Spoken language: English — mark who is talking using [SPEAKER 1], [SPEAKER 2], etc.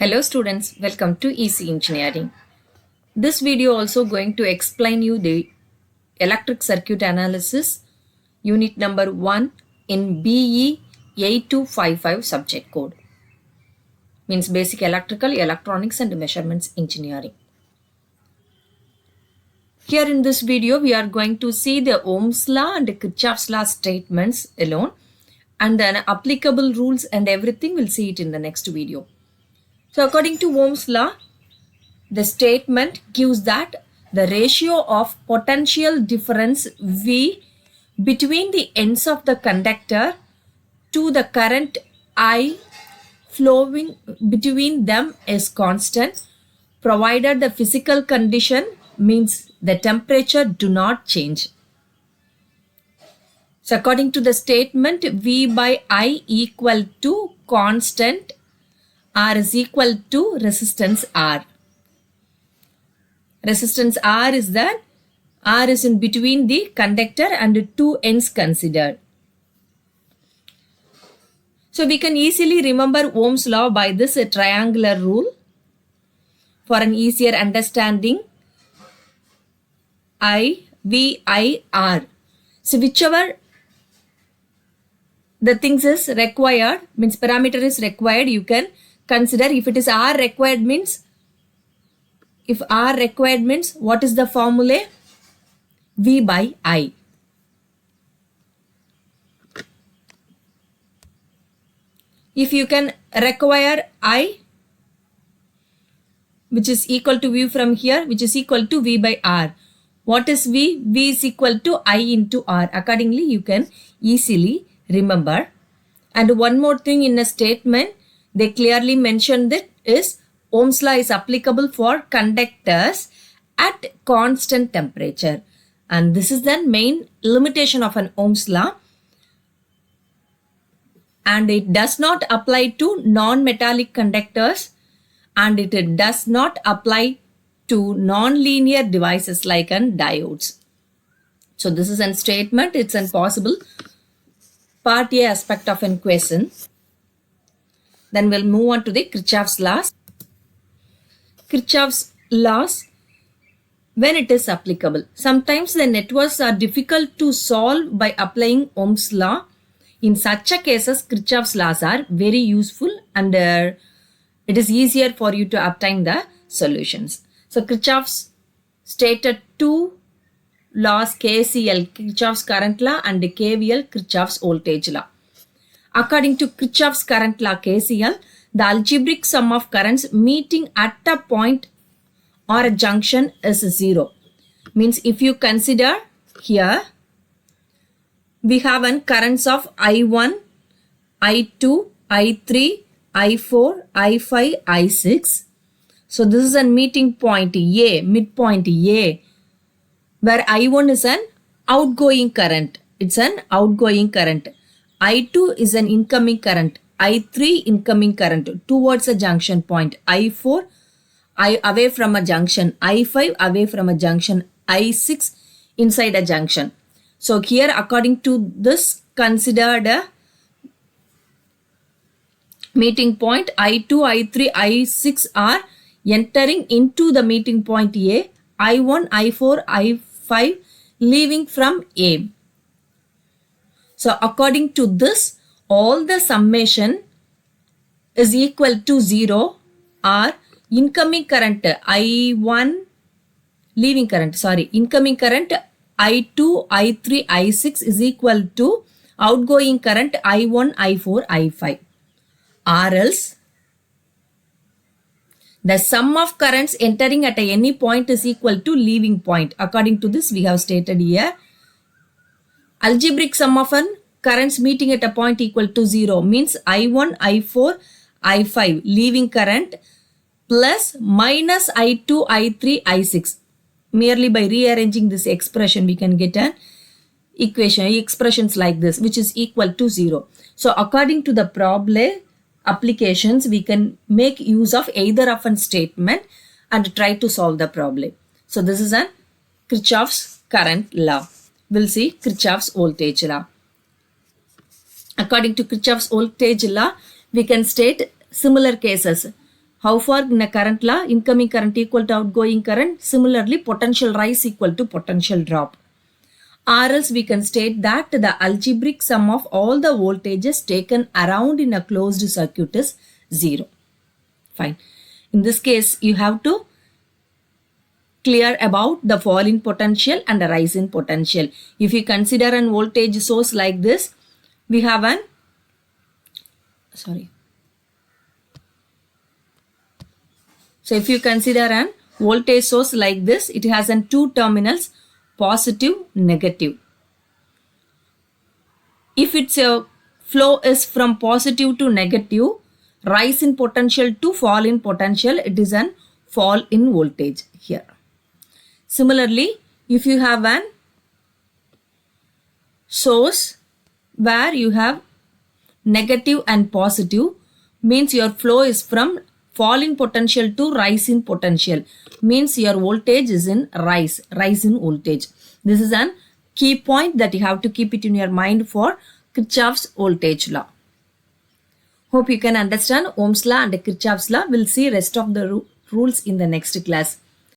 [SPEAKER 1] Hello students, welcome to EC Engineering. This video also going to explain you the electric circuit analysis unit number 1 in BE 8255 subject code. Means basic electrical, electronics and measurements engineering. Here in this video we are going to see the Ohm's law and Kirchhoff's law statements alone, and then applicable rules and everything we'll see it in the next video. So according to Ohm's law, the statement gives that the ratio of potential difference V between the ends of the conductor to the current I flowing between them is constant, provided the physical condition means the temperature do not change. So according to the statement, V by I equal to constant R is equal to resistance R. Resistance R is that R is in between the conductor and two ends considered. So we can easily remember Ohm's law by this triangular rule. For an easier understanding, I, V, I, R. So whichever the things is required, means parameter is required, you can consider. If it is R required means, what is the formula? V by I. If you can require I, which is equal to V from here, which is equal to V by R. What is V? V is equal to I into R. Accordingly, you can easily remember. And one more thing in a statement, they clearly mentioned that is Ohm's law is applicable for conductors at constant temperature. And this is the main limitation of an Ohm's law. And it does not apply to non-metallic conductors, and it does not apply to non-linear devices like diodes. So this is a statement, it's a possible part A aspect of an question. Then we'll move on to the Kirchhoff's laws. Kirchhoff's laws, when it is applicable. Sometimes the networks are difficult to solve by applying Ohm's law. In such a cases, Kirchhoff's laws are very useful, and it is easier for you to obtain the solutions. So Kirchhoff's stated two laws, KCL, Kirchhoff's current law, and KVL, Kirchhoff's voltage law. According to Kirchhoff's current law, KCL, the algebraic sum of currents meeting at a point or a junction is 0. Means if you consider here, we have currents of I1, I2, I3, I4, I5, I6. So this is a meeting point A, midpoint A, where I1 is an outgoing current. It's an outgoing current. I2 is an incoming current. I3 incoming current towards a junction point. I4 away from a junction. I5 away from a junction. I6 inside a junction. So here according to this, considered a meeting point. I2, I3, I6 are entering into the meeting point A. I1, I4, I5 leaving from A. So according to this, all the summation is equal to 0, or incoming current I1, incoming current I2, I3, I6 is equal to outgoing current I1, I4, I5. Or else, the sum of currents entering at any point is equal to leaving point. According to this, we have stated here, algebraic sum of currents meeting at a point equal to 0 means I1, I4, I5 leaving current plus minus I2, I3, I6. Merely by rearranging this expression, we can get an expressions like this, which is equal to 0. So according to the problem applications, we can make use of either of a statement and try to solve the problem. So this is a Kirchhoff's current law. We'll see Kirchhoff's voltage law. According to Kirchhoff's voltage law, we can state similar cases. How far in a current law? Incoming current equal to outgoing current. Similarly, potential rise equal to potential drop. Or else we can state that the algebraic sum of all the voltages taken around in a closed circuit is 0. Fine. In this case, you have to clear about the fall in potential and the rise in potential. If you consider an voltage source like this, we have an So if you consider an voltage source like this, it has an two terminals, positive, negative. If its flow is from positive to negative, rise in potential to fall in potential, it is an fall in voltage here. Similarly, if you have an source where you have negative and positive, means your flow is from fall in potential to rise in potential, means your voltage is in rise in voltage. This is an key point that you have to keep it in your mind for Kirchhoff's voltage law. Hope you can understand Ohm's law and Kirchhoff's law. We'll see rest of the rules in the next class.